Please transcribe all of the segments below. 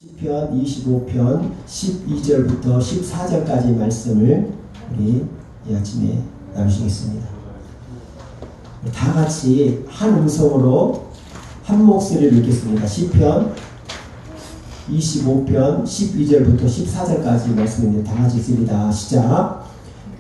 시편 25편 12절부터 14절까지 말씀을 우리 이 아침에 나누시겠습니다. 다 같이 한 음성으로 한 목소리를 읽겠습니다. 시편 25편 12절부터 14절까지 말씀입니다. 다 같이 읽습니다. 시작.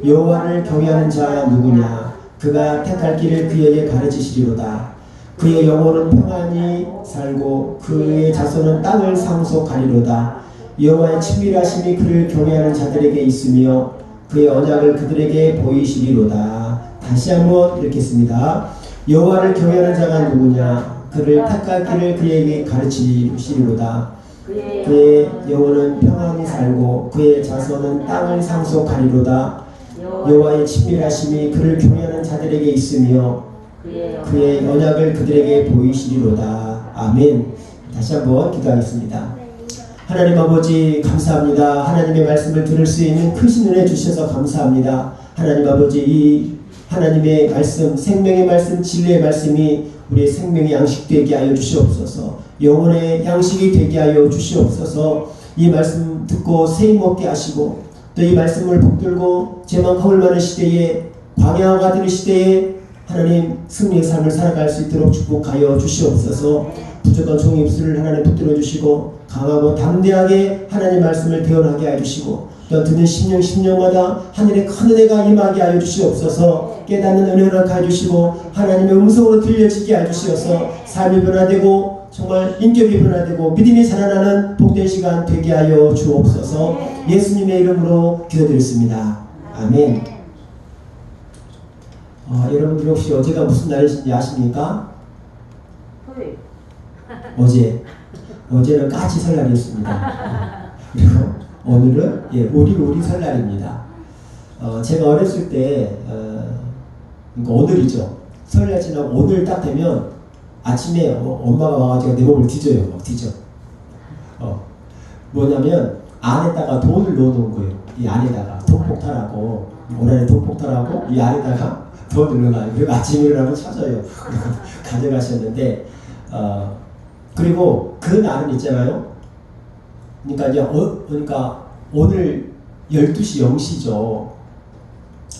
여호와를 경외하는 자가 누구냐? 그가 택할 길을 그에게 가르치시리로다. 그의 영혼은 평안히 살고 그의 자손은 땅을 상속하리로다. 여호와의 친밀하심이 그를 경외하는 자들에게 있으며 그의 언약을 그들에게 보이시리로다. 다시 한번 읽겠습니다. 여호와를 경외하는 자가 누구냐? 그를 택할 길을 그에게 가르치시리로다. 그의 영혼은 평안히 살고 그의 자손은 땅을 상속하리로다. 여호와의 친밀하심이 그를 경외하는 자들에게 있으며 그의 언약을 그들에게 보이시리로다. 아멘. 다시 한번 기도하겠습니다. 하나님 아버지 감사합니다. 하나님의 말씀을 들을 수 있는 크신 은혜 주셔서 감사합니다. 하나님 아버지 이 하나님의 말씀, 생명의 말씀, 진리의 말씀이 우리의 생명의 양식 되게 하여 주시옵소서. 영혼의 양식이 되게 하여 주시옵소서. 이 말씀 듣고 세임 먹게 하시고 또 이 말씀을 붙들고 제망하올 만한 시대에 광야와 같은 시대에 하나님 승리의 삶을 살아갈 수 있도록 축복하여 주시옵소서. 부족한 종의 입술을 하나님 붙들어 주시고 강하고 담대하게 하나님 말씀을 대언하게 해주시고 또 듣는 심령마다 하늘의 큰 은혜가 임하게 하여 주시옵소서. 깨닫는 은혜를 하여 주시고 하나님의 음성으로 들려지게 하여 주시어서 삶이 변화되고 정말 인격이 변화되고 믿음이 살아나는 복된 시간 되게 하여 주옵소서. 예수님의 이름으로 기도드렸습니다. 아멘. 여러분들 혹시 어제가 무슨 날인지 아십니까? 어제는 까치 설날이었습니다. 그리고 오늘은 우리 설날입니다. 제가 어렸을 때 그러니까 오늘이죠. 설날 지나고 오늘 딱 되면 아침에 엄마가 와가지고 내 몸을 뒤져요. 막 뒤져. 뭐냐면 안에다가 돈을 넣어놓은 거예요. 이 안에다가 돈폭탄하고 올 안에 돈폭탄하고 이 안에다가 돈을 넣어놔요. 그리고 아침에 일어나면 찾아요. 가져가셨는데 그리고 그 날은 있잖아요. 그러니까 이제 그러니까 오늘 12시 0시죠.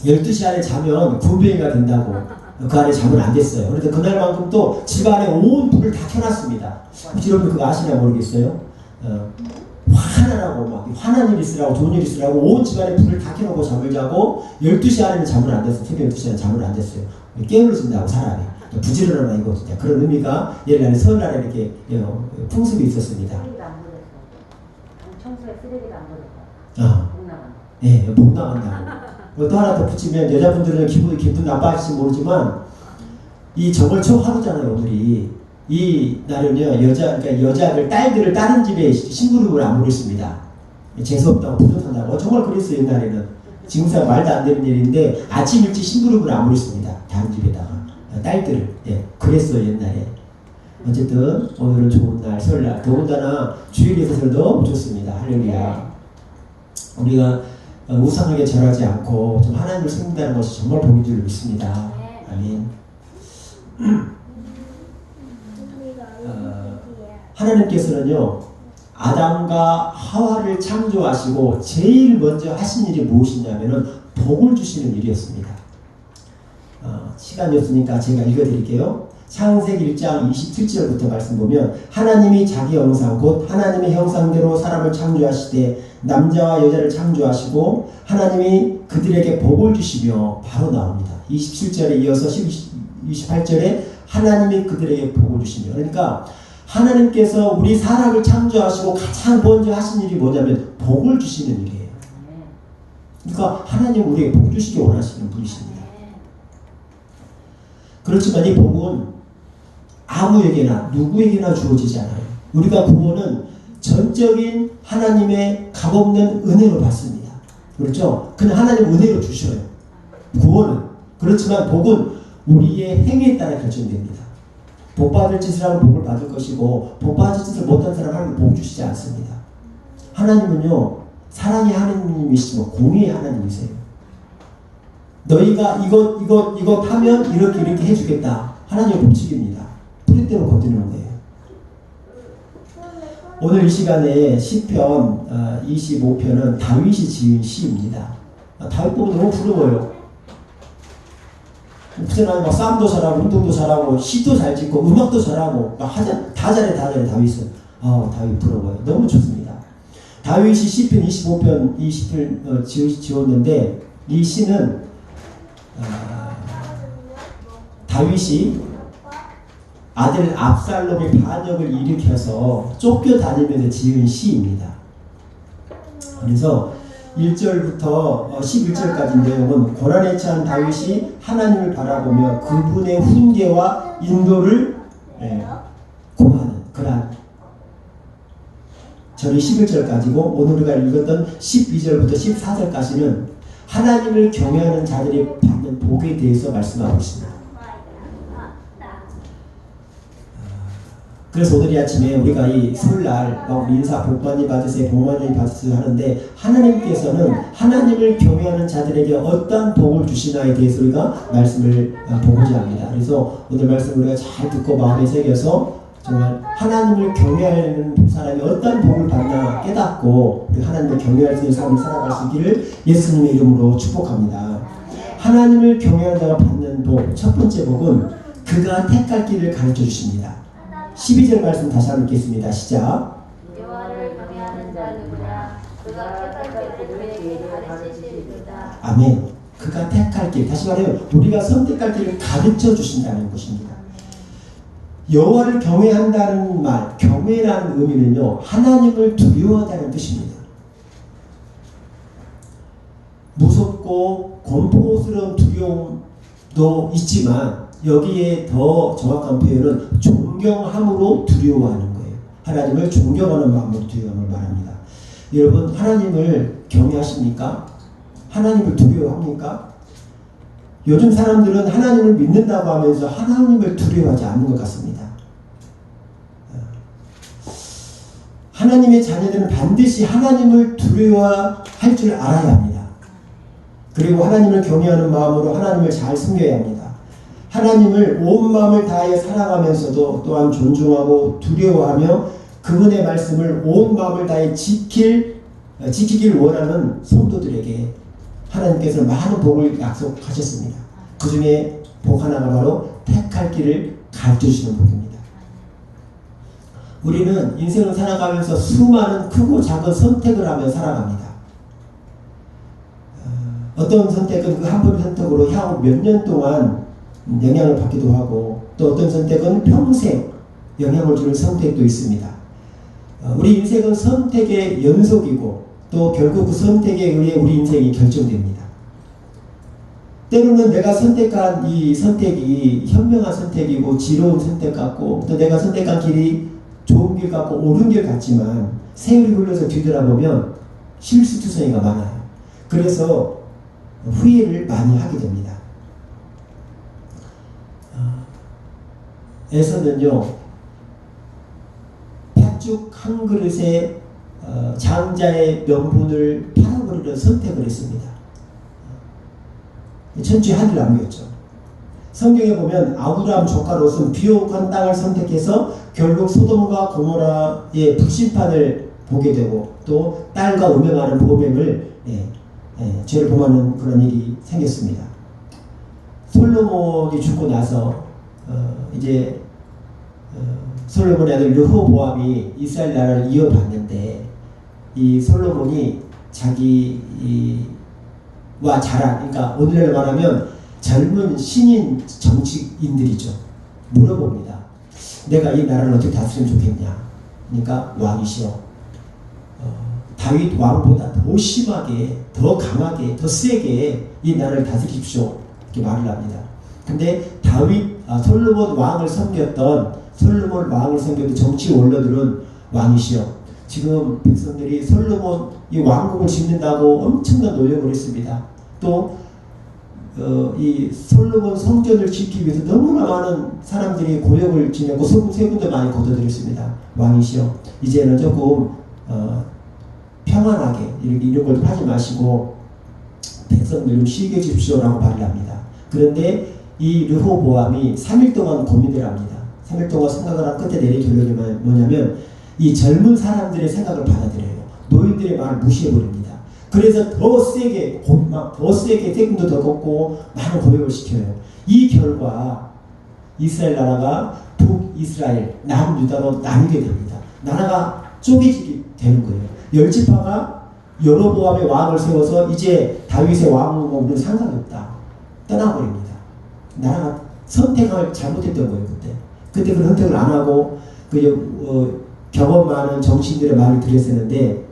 12시 안에 자면 군뱅이가 된다고. 그 안에 자면 안 됐어요. 그래서 그날만큼 또 집안에 온 불을 다 켜놨습니다. 혹시 여러분 그거 아시냐 모르겠어요. 화나라고 막 화난 일 있으라고 좋은 일 있으라고 온 집안에 불을 다 켜놓고 잠을 자고 12시 안에는 잠을 안 됐어요. 새벽 12시 안에 잠을 안 됐어요. 깨어진다고 사람이. 부지런하나 이거 진짜 그런 의미가 옛날에 설날에 이렇게 풍습이 있었습니다. 청소에 쓰레기도 안 버렸어. 복 나간다. 네, 복 나간다고. 또 하나 더 붙이면 여자분들은 기분 나빠할지 모르지만 이 정월 초 하루잖아요. 오늘이 이 날은요 여자들 딸들을 다른 집에 심부름을 안 보냈습니다. 재수 없다고 부족한다고 정말 그랬어요. 옛날에는 지금서 말도 안 되는 일인데 아침 일찍 심부름을 안 보냈습니다. 다른 집에다가 딸들을 그랬어요 옛날에. 어쨌든 오늘은 좋은 날 설날 더군다나 주일에 있어서도 좋습니다. 할렐루야. 우리가 우상하게 절하지 않고 좀 하나님을 섬긴다는 것이 정말 복인 줄 믿습니다. 아멘. 하나님께서는요 아담과 하와를 창조하시고 제일 먼저 하신 일이 무엇이냐면은 복을 주시는 일이었습니다. 시간이 없으니까 제가 읽어드릴게요. 창세기 1장 27절부터 말씀 보면 하나님이 자기 형상 곧 하나님의 형상대로 사람을 창조하시되 남자와 여자를 창조하시고 하나님이 그들에게 복을 주시며 바로 나옵니다. 27절에 이어서 28절에 하나님이 그들에게 복을 주시며 그러니까 하나님께서 우리 사람을 창조하시고 가장 먼저 하신 일이 뭐냐면 복을 주시는 일이에요. 그러니까 하나님 우리에게 복 주시기 원하시는 분이십니다. 그렇지만 이 복은 아무에게나 누구에게나 주어지지 않아요. 우리가 구원은 전적인 하나님의 값없는 은혜로 받습니다. 그렇죠? 그냥 하나님 은혜로 주셔요. 구원은. 그렇지만 복은 우리의 행위에 따라 결정됩니다. 복 받을 짓을 하면 복을 받을 것이고 복 받을 짓을 못한 사람은 복 주시지 않습니다. 하나님은요 사랑의 하나님이시고 공의의 하나님이세요. 너희가 이것 하면 이렇게 해주겠다. 하나님의 법칙입니다. 뿌리대로 거두는 거예요. 오늘 이 시간에 시편 25편은 다윗이 지은 시입니다. 다윗 보고 너무 부러워요. 무슨 막 싸움도 잘하고 운동도 잘하고 시도 잘 짓고 음악도 잘하고 막 다 잘해 다윗은. 다윗 부러워요. 너무 좋습니다. 다윗이 시편 25편 이 시편을 지었는데 이 시는 다윗이 아들 압살롬의 반역을 일으켜서 쫓겨다니면서 지은 시입니다. 그래서 1절부터 11절까지 내용은 고난에 처한 다윗이 하나님을 바라보며 그분의 훈계와 인도를 구하는 그러한 절이 11절까지고 오늘 우리가 읽었던 12절부터 14절까지는 하나님을 경외하는 자들이 받는 복에 대해서 말씀하고 있습니다. 그래서 오늘 이 아침에 우리가 이 설날 인사 복 많이 받으세요, 복 많이 받으세요 하는데 하나님께서는 하나님을 경외하는 자들에게 어떤 복을 주시나에 대해서 우리가 말씀을 보고자 합니다. 그래서 오늘 말씀을 우리가 잘 듣고 마음에 새겨서 정말 하나님을 경외하는 사람이 어떤 복을 받나 깨닫고 우리 하나님을 경외할 수 있는 삶을 살아갈 수 있기를 예수님의 이름으로 축복합니다. 하나님을 경외하는 자가 받는 복, 첫 번째 복은 그가 택할 길을 가르쳐 주십니다. 12절 말씀 다시 한번 읽겠습니다. 시작. 여호와를 경외하는 자 누구냐? 그가 택할 길을 그에게 가르치시리로다. 아멘. 그가 택할 길, 다시 말해요. 우리가 선택할 길을 가르쳐 주신다는 것입니다. 여호와를 경외한다는 말, 경외라는 의미는요, 하나님을 두려워한다는 뜻입니다. 무섭고 공포스러운 두려움도 있지만 여기에 더 정확한 표현은 존경함으로 두려워하는 거예요. 하나님을 존경하는 마음으로 두려움을 말합니다. 여러분, 하나님을 경외하십니까? 하나님을 두려워합니까? 요즘 사람들은 하나님을 믿는다고 하면서 하나님을 두려워하지 않는 것 같습니다. 하나님의 자녀들은 반드시 하나님을 두려워할 줄 알아야 합니다. 그리고 하나님을 경외하는 마음으로 하나님을 잘 섬겨야 합니다. 하나님을 온 마음을 다하여 살아가면서도 또한 존중하고 두려워하며 그분의 말씀을 온 마음을 다해 지키길 원하는 성도들에게 하나님께서 많은 복을 약속하셨습니다. 그 중에 복 하나가 바로 택할 길을 가르쳐주시는 복입니다. 우리는 인생을 살아가면서 수많은 크고 작은 선택을 하며 살아갑니다. 어떤 선택은 그 한 번의 선택으로 향후 몇 년 동안 영향을 받기도 하고 또 어떤 선택은 평생 영향을 주는 선택도 있습니다. 우리 인생은 선택의 연속이고 또 결국 그 선택에 의해 우리 인생이 결정됩니다. 때로는 내가 선택한 이 선택이 현명한 선택이고 지혜로운 선택 같고 또 내가 선택한 길이 좋은 길 같고 옳은 길 같지만 세월이 흘러서 뒤돌아보면 실수투성이가 많아요. 그래서 후회를 많이 하게 됩니다. 에서는요, 팥죽 한 그릇에 장자의 명분을 팔아버리는 선택을 했습니다. 천주에 한줄 남겼죠. 성경에 보면 아브라함 조카 롯은 비옥한 땅을 선택해서 결국 소돔과 고모라의 불심판을 보게 되고 또 딸과 음행하는 보뱀을 죄를 범하는 그런 일이 생겼습니다. 솔로몬이 죽고 나서 이제 솔로몬의 아들 르호보암이 이스라엘 나라를 이어받는데 이 솔로몬이 자기와 자랑, 그러니까 오늘날로 말하면 젊은 신인 정치인들이죠. 물어봅니다. 내가 이 나라를 어떻게 다스리면 좋겠냐. 그러니까 왕이시여, 다윗 왕보다 더 심하게, 더 강하게, 더 세게 이 나라를 다스리십시오. 이렇게 말을 합니다. 근데 솔로몬 왕을 섬겼던 정치 원로들은 왕이시여, 지금 백성들이 솔로몬 이 왕국을 짓는다고 엄청난 노력을 했습니다. 또 이 솔로몬 성전을 짓기 위해서 너무나 많은 사람들이 고역을 지내고 세금도 많이 걷어들였습니다. 왕이시여, 이제는 조금 평안하게 이런 걸 하지 마시고 백성들 좀 쉬게 해주십시오라고 말을 합니다. 그런데 이 르호보암이 3일 동안 고민을 합니다. 3일 동안 생각을 한 끝에 내린 결론이 뭐냐면 이 젊은 사람들의 생각을 받아들여요. 노인들의 말을 무시해버립니다. 그래서 더 세게 더 세게 세금도 더 걷고 많은 고백을 시켜요. 이 결과 이스라엘 나라가 북이스라엘 남유다로 나뉘게 됩니다. 나라가 쪼개지게 되는 거예요. 열지파가 여로보암의 왕을 세워서 이제 다윗의 왕으로는 상관이 없다. 떠나버립니다. 나라가 선택을 잘못했던 거예요. 그때 그 선택을 안 하고 경험 많은 정치인들의 말을 들었었는데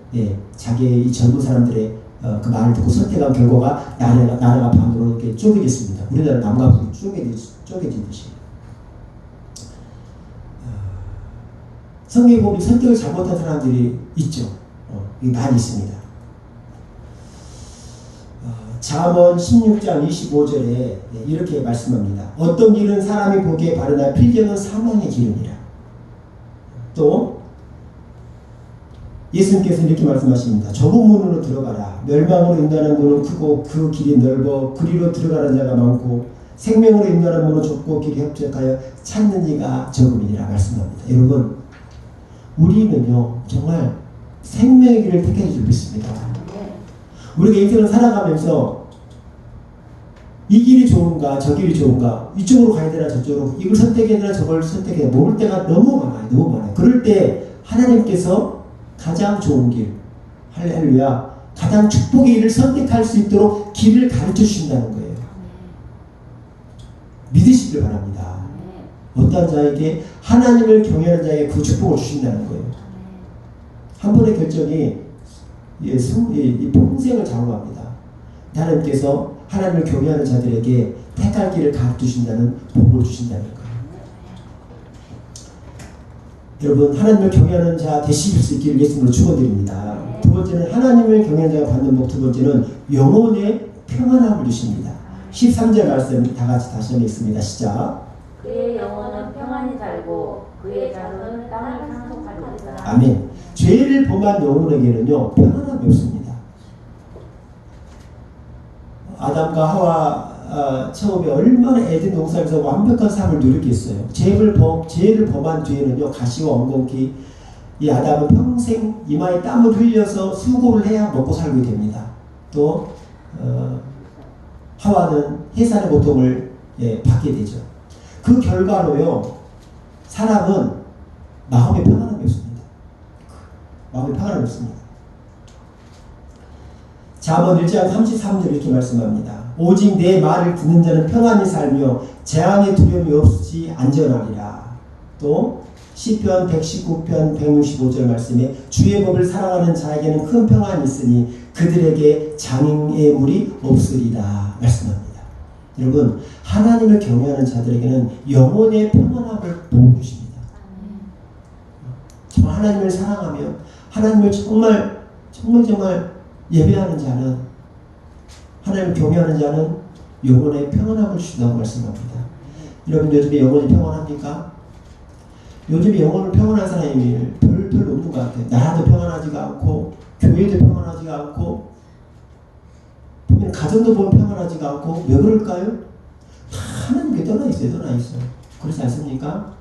자기의 이 젊은 사람들의 그 말을 듣고 선택한 결과가 나라가 반으로 이렇게 쪼개졌습니다. 우리나라 남과 북이 쪼개지듯이. 성경에 보면 선택을 잘못한 사람들이 있죠. 많이 있습니다. 잠언 16장 25절에 이렇게 말씀합니다. 어떤 길은 사람이 보기에 바르나 필경은 사망의 길이니라. 또 예수님께서 이렇게 말씀하십니다. 좁은 문으로 들어가라. 멸망으로 인도하는 문은 크고 그 길이 넓어 그리로 들어가는 자가 많고 생명으로 인도하는 문은 좁고 길이 협착하여 찾는 이가 적음이니라 말씀합니다. 여러분, 우리는요 정말 생명의 길을 택해 주고 있습니다. 우리가 인생을 살아가면서 이 길이 좋은가 저 길이 좋은가 이쪽으로 가야 되나 저쪽으로 이걸 선택해야 되나 저걸 선택해야 되나 모를 때가 너무 많아요. 그럴 때 하나님께서 가장 좋은 길, 할렐루야, 가장 축복의 길을 선택할 수 있도록 길을 가르쳐 주신다는 거예요. 믿으시길 바랍니다. 어떤 자에게 하나님을 경외하는 자에게 그 축복을 주신다는 거예요. 한 번의 결정이 이 평생을 좌우합니다. 하나님께서 하나님을 경외하는 자들에게 택할 길을 가르쳐 주신다는 복을 주신다는 거예요. 여러분, 하나님을 경외하는 자 되실 수 있기를 예수님으로 축원드립니다. 두 번째는 하나님을 경외하는 자가 받는 복, 두 번째는 영혼의 평안함을 주십니다. 13절 말씀 다 같이 다시 한번 읽습니다. 시작. 그의 영혼은 평안히 살고 그의 자손은 땅을 상속할 것이다. 아멘. 죄를 범한 영혼에게는요 평안함이 없습니다. 아담과 하와 처음에 얼마나 에덴 동산에서 완벽한 삶을 누리겠어요. 죄를 범한 뒤에는요 가시와 엉겅퀴 이 아담은 평생 이마에 땀을 흘려서 수고를 해야 먹고 살게 됩니다. 또 하와는 해산의 고통을 받게 되죠. 그 결과로요 사람은 마음의 평안함이 없습니다. 마음의 평안함이 없습니다. 잠언 1장 33절 이렇게 말씀합니다. 오직 내 말을 듣는 자는 평안히 살며 재앙의 두려움이 없이 안전하리라. 또 시편 119편 165절 말씀에 주의 법을 사랑하는 자에게는 큰 평안이 있으니 그들에게 장애의 물이 없으리라 말씀합니다. 여러분, 하나님을 경외하는 자들에게는 영혼의 평안함을 보여주십니다. 정말 하나님을 사랑하며 하나님을 정말 예배하는 자는, 하나님을 경외하는 자는 영혼의 평안함을 주신다고 말씀합니다. 여러분, 요즘에 영혼이 평안합니까? 요즘에 영혼을 평안한 사람이 별로 없는 것 같아요. 나라도 평안하지가 않고 교회도 평안하지가 않고 보면 가정도 보면 평안하지가 않고 왜 그럴까요? 다 하나님께 떠나 있어요. 그렇지 않습니까?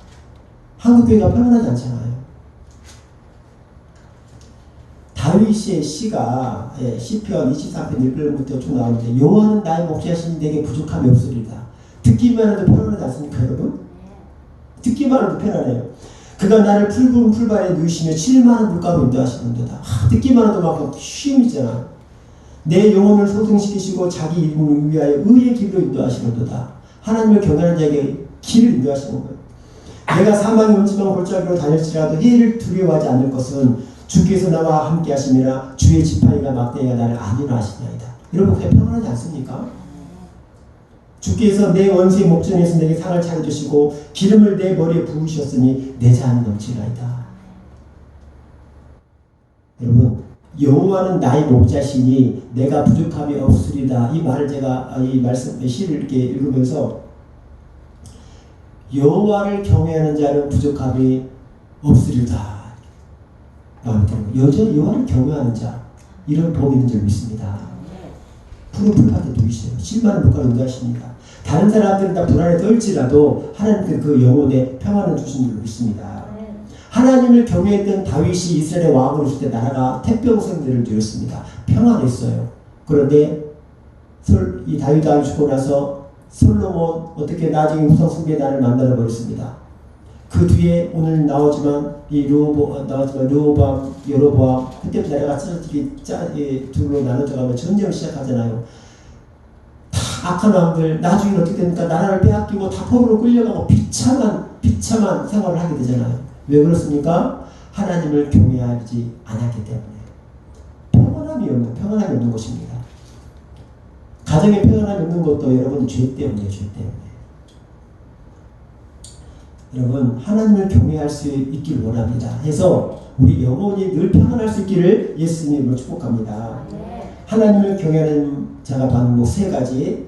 한국교회가 평안하지 않잖아요. 다윗의 시가 시편 24편 1절부터 쭉 나오는데 여호와는 나의 목자시니 내게 부족함이 없으리다. 듣기만 해도 편안하지 않습니까 여러분? 듣기만 해도 편안해요. 그가 나를 푸른 풀밭에 누이시며 칠만한 물가로 인도하시는도다. 듣기만 해도 막 쉼이잖아. 내 영혼을 소생시키시고 자기 이름을 위하여 의의 길로 인도하시는도다. 하나님을 경외하는 자에게 길을 인도하시는 거예요. 내가 사망의 음침한 골짜기로 다닐지라도 해를 두려워하지 않을 것은 주께서 나와 함께 하심이라 주의 지팡이가 막대기가 나를 안위하시나이다. 여러분, 그게 평안하지 않습니까? 주께서 내 원수의 목전에서 내게 상을 차려주시고 기름을 내 머리에 부으셨으니 내 잔이 넘치나이다. 여러분, 여호와는 나의 목자시니 내가 부족함이 없으리다. 이 말을 제가 이 말씀 시를 이렇게 읽으면서 여호와를 경외하는 자는 부족함이 없으리다. 여전히 여호와를 경외하는 자, 이런 복이 있는 줄 믿습니다. 푸른 풀밭에 두이세요. 실만한 물가로 인도하십니다. 다른 사람들은 다 불안에 떨지라도 하나님께서 그 영혼에 평안을 주신 줄 믿습니다. 하나님을 경외했던 다윗이 이스라엘의 왕으로 있을 때 나라가 태평성대를 누렸습니다. 평안했어요. 그런데 이 다윗 왕이 죽고 나서 솔로몬 어떻게 나중에 우상 숭배의 날을 만들어 버렸습니다. 그 뒤에 오늘 나오지만 르호보암, 여로보암 그때부터 나라가 둘로 나눠져가면 전쟁을 시작하잖아요. 다 악한 왕들 나중에 어떻게 됩니까? 나라를 빼앗기고 다 포로로 끌려가고 비참한 생활을 하게 되잖아요. 왜 그렇습니까? 하나님을 경외하지 않았기 때문에. 평안함이 없는 것입니다. 가정에 평안함이 없는 것도 여러분 죄 때문이에요. 죄 때문에. 여러분 하나님을 경외할 수 있기를 원합니다. 해서 우리 영혼이 늘 평안할 수 있기를 예수님으로 축복합니다. 하나님을 경외하는 자가 받는 세 가지.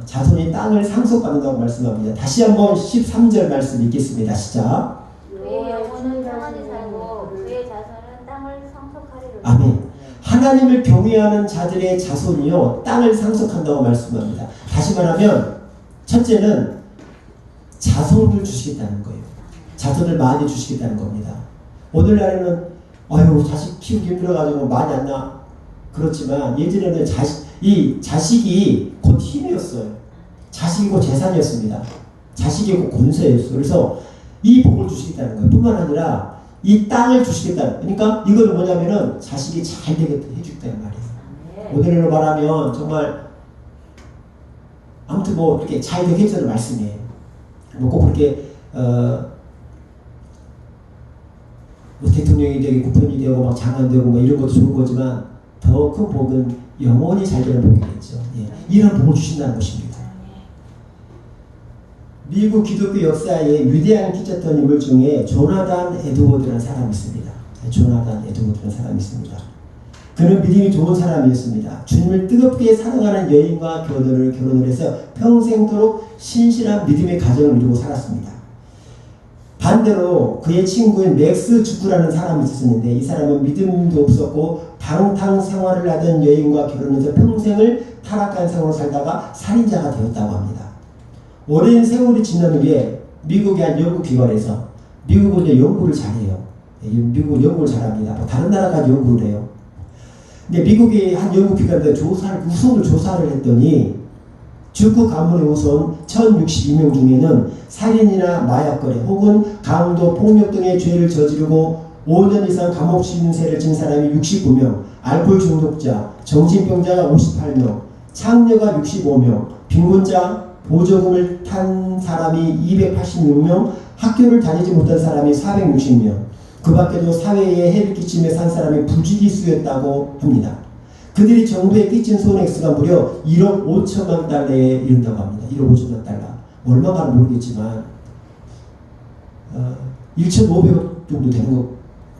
자손이 땅을 상속받는다고 말씀합니다. 다시 한번 13절 말씀 읽겠습니다. 시작. 그의 영혼은 평안히 살고 그의 자손은 땅을 상속하리로다. 아멘. 하나님을 경외하는 자들의 자손이요 땅을 상속한다고 말씀합니다. 다시 말하면 첫째는 자손을 주시겠다는 거예요. 자손을 많이 주시겠다는 겁니다. 오늘날에는 자식 키우기 힘들어가지고 많이 안 나. 그렇지만 예전에는 자식이 곧 힘이었어요. 자식이 곧 재산이었습니다. 자식이 곧 권세였어요. 그래서 이 복을 주시겠다는 거예요. 뿐만 아니라 이 땅을 주시겠다는. 그러니까 이거는 뭐냐면은 자식이 잘 되게 해주겠다는 말이에요. 오늘날로 말하면 정말 아무튼 이렇게 잘 되게 해주는 말씀이에요. 꼭 그렇게 대통령이 되고 국회의원이 되고 막 장관 되고 이런 것도 좋은 거지만 더 큰 복은 영원히 잘 되는 복이겠죠. 이런 복을 주신다는 것입니다. 미국 기독교 역사에 위대한 끼쳤던 인물 중에 조나단 에드워드라는 사람이 있습니다. 조나단 에드워드라는 사람이 있습니다. 그는 믿음이 좋은 사람이었습니다. 주님을 뜨겁게 사랑하는 여인과 결혼을 해서 평생도록 신실한 믿음의 가정을 이루고 살았습니다. 반대로 그의 친구인 맥스 주쿠라는 사람이 있었는데 이 사람은 믿음도 없었고 방탕 생활을 하던 여인과 결혼해서 평생을 타락한 생활을 살다가 살인자가 되었다고 합니다. 오랜 세월이 지난 후에 미국의 한 연구기관에서 미국은 이제 연구를 잘해요. 미국은 연구를 잘합니다. 다른 나라까지 연구를 해요. 근데 미국의 한 연구기관에서 우선을 조사를 했더니 주쿠 가문의 우선 1062명 중에는 살인이나 마약거래 혹은 강도, 폭력 등의 죄를 저지르고 5년 이상 감옥 심세를 진 사람이 69명, 알코올 중독자, 정신병자가 58명, 창녀가 65명, 빈곤자, 보조금을 탄 사람이 286명, 학교를 다니지 못한 사람이 460명, 그 밖에도 사회에 해를 끼치며 산 사람이 부지기수였다고 합니다. 그들이 정부에 끼친 손해액수가 무려 1억 5천만 달러에 이른다고 합니다. 1억 5천만 달러. 얼마나 모르겠지만 1,500억 정도 되는 것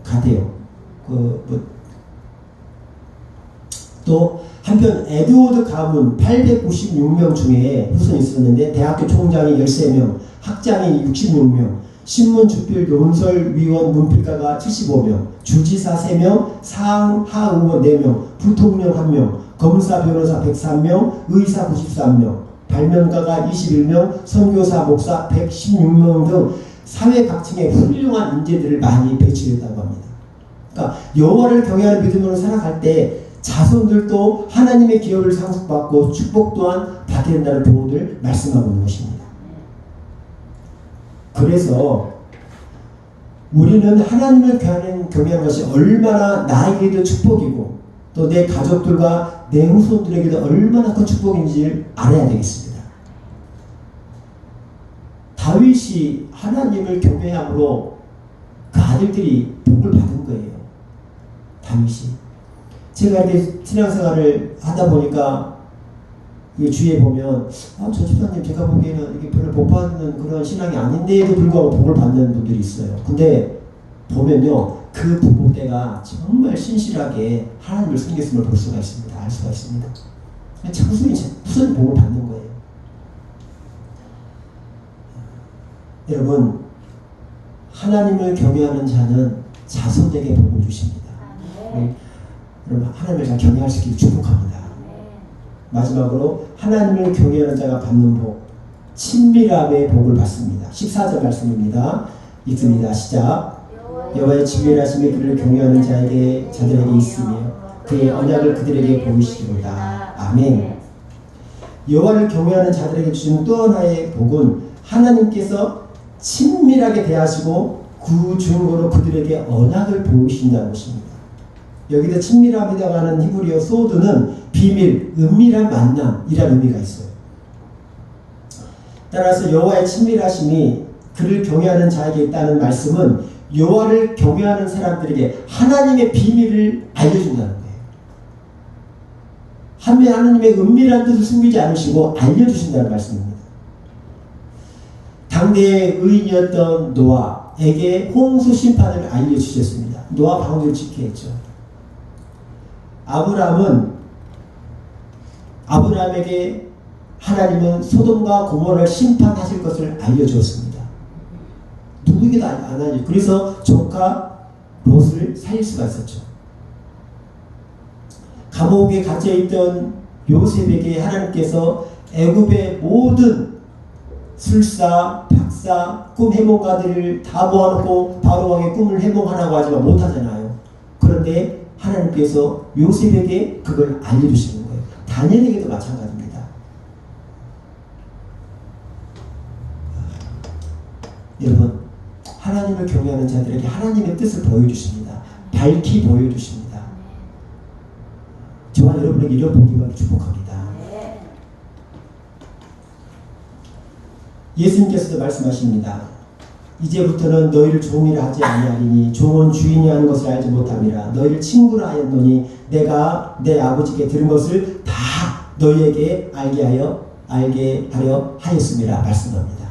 같아요. 또 한편 에드워드 가문 896명 중에 후손이 있었는데 대학교 총장이 13명, 학장이 66명, 신문 주필 논설위원 문필가가 75명, 주지사 3명, 상하의원 4명, 부통령 1명, 검사 변호사 103명, 의사 93명, 발명가가 21명, 선교사 목사 116명 등 사회 각층의 훌륭한 인재들을 많이 배출했다고 합니다. 그러니까 여호와를 경외하는 믿음으로 살아갈 때 자손들도 하나님의 기업을 상속받고 축복 또한 받게 된다는 교훈을 말씀하고 있는 것입니다. 그래서 우리는 하나님을 경외하는 것이 얼마나 나에게도 축복이고 또 내 가족들과 내 후손들에게도 얼마나 큰 축복인지를 알아야 되겠습니다. 다윗이 하나님을 경외함으로 그 아들들이 복을 받은 거예요. 다윗이. 제가 이렇게 신앙생활을 하다 보니까 주위에 보면 저 집사님 제가 보기에는 이게 별로 복 받는 그런 신앙이 아닌데도 불구하고 복을 받는 분들이 있어요. 근데 보면요 그 부부 때가 정말 신실하게 하나님을 섬겼음을 볼 수가 있습니다. 알 수가 있습니다. 무슨 복을 받는 거예요. 여러분 하나님을 경외하는 자는 자손에게 복을 주십니다. 여러분 하나님을 잘 경외할 수 있기를 축복합니다. 마지막으로 하나님을 경외하는 자가 받는 복, 친밀함의 복을 받습니다. 14절 말씀입니다. 읽습니다. 시작. 여호와의 친밀하심이 그를 경외하는 자들에게 있으며 그의 언약을 그들에게 보이시리로다. 아멘. 여호와를 경외하는 자들에게 주신 또 하나의 복은 하나님께서 친밀하게 대하시고 그 중으로 그들에게 언약을 보이신다는 것입니다. 여기서 친밀함이라고 하는 히브리어 소드는 비밀, 은밀한 만남이라는 의미가 있어요. 따라서 여호와의 친밀하심이 그를 경외하는 자에게 있다는 말씀은 여호와를 경외하는 사람들에게 하나님의 비밀을 알려준다는 거예요. 하나님의 은밀한 뜻을 숨기지 않으시고 알려주신다는 말씀입니다. 당대의 의인이었던 노아에게 홍수 심판을 알려주셨습니다. 노아 방주를 지켜야 했죠. 아브라함에게 하나님은 소돔과 고모라를 심판하실 것을 알려주었습니다. 누구에게도 안 알려주죠. 그래서 조카 롯을 살릴 수가 있었죠. 감옥에 갇혀있던 요셉에게 하나님께서 애굽의 모든 술사, 박사, 꿈 해몽가들을 다 모아놓고 바로 왕의 꿈을 해몽하라고 하지만 못하잖아요. 그런데 하나님께서 요셉에게 그걸 알려주시는 거예요. 다니엘에게도 마찬가지입니다. 여러분, 하나님을 경외하는 자들에게 하나님의 뜻을 보여주십니다. 밝히 보여주십니다. 저와 여러분에게 이런 복이 축복합니다. 예수님께서도 말씀하십니다. 이제부터는 너희를 종이라 하지 아니하리니 종은 주인이 하는 것을 알지 못함이라. 너희를 친구라 하였노니 내가 내 아버지께 들은 것을 다 너희에게 알게 하려 하였음이라 말씀합니다.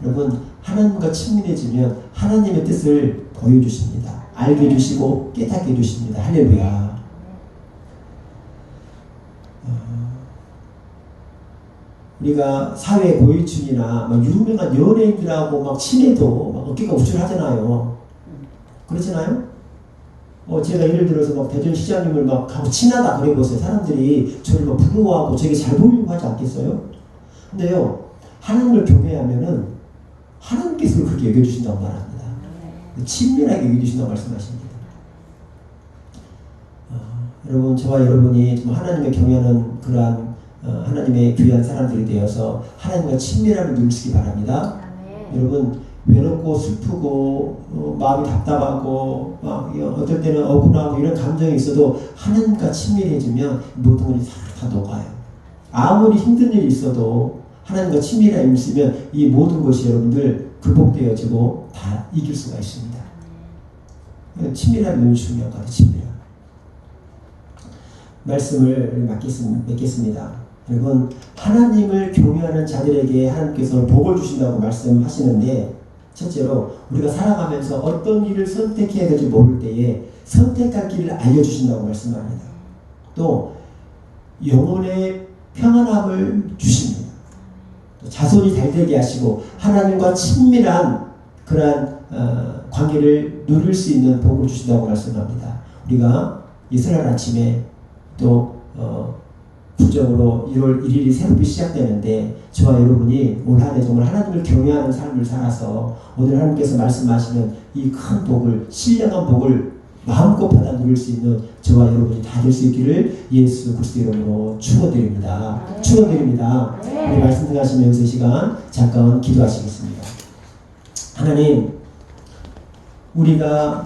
여러분, 하나님과 친밀해지면 하나님의 뜻을 보여주십니다. 알게 해주시고 깨닫게 해주십니다. 할렐루야. 우리가 사회 고위층이나 막 유명한 연예인들하고 막 친해도 막 어깨가 우쭐하잖아요. 그렇잖아요? 제가 예를 들어서 막 대전시장님을 막 하고 친하다 그래 보세요. 사람들이 저를 막 부러워하고 저에게 잘 보이려고 하지 않겠어요? 근데요, 하나님을 경외하면은 하나님께서 그렇게 여겨주신다고 말합니다. 친밀하게 여겨주신다고 말씀하십니다. 여러분, 저와 여러분이 하나님을 경외하는 그러한 하나님의 귀한 사람들이 되어서 하나님과 친밀함을 누리시기 바랍니다. 여러분, 외롭고 슬프고 마음이 답답하고 어떨 때는 억울하고 이런 감정이 있어도 하나님과 친밀해지면 모든 것이 다 녹아요. 아무리 힘든 일이 있어도 하나님과 친밀함이 있으면 이 모든 것이 여러분들 극복되어지고 다 이길 수가 있습니다. 친밀함이 너무 중요한 것 같아요. 친밀함. 말씀을 맺겠습니다. 여러분, 하나님을 경외하는 자들에게 하나님께서 복을 주신다고 말씀하시는데, 첫째로 우리가 살아가면서 어떤 일을 선택해야 될지 모를 때에 선택할 길을 알려주신다고 말씀합니다. 또 영혼의 평안함을 주십니다. 또 자손이 잘되게 하시고 하나님과 친밀한 그러한 관계를 누릴 수 있는 복을 주신다고 말씀합니다. 우리가 이스라엘 아침에 또 부정으로 1월 1일이 새롭게 시작되는데 저와 여러분이 올 한 해 정말 하나님을 경외하는 삶을 살아서 오늘 하나님께서 말씀하시는 이 큰 복을, 신령한 복을 마음껏 받아 누릴 수 있는 저와 여러분이 다 될 수 있기를 예수 그리스도 이름으로 축원드립니다. 축원드립니다. 우리 말씀 들으시면서 이 시간 잠깐 기도하시겠습니다. 하나님, 우리가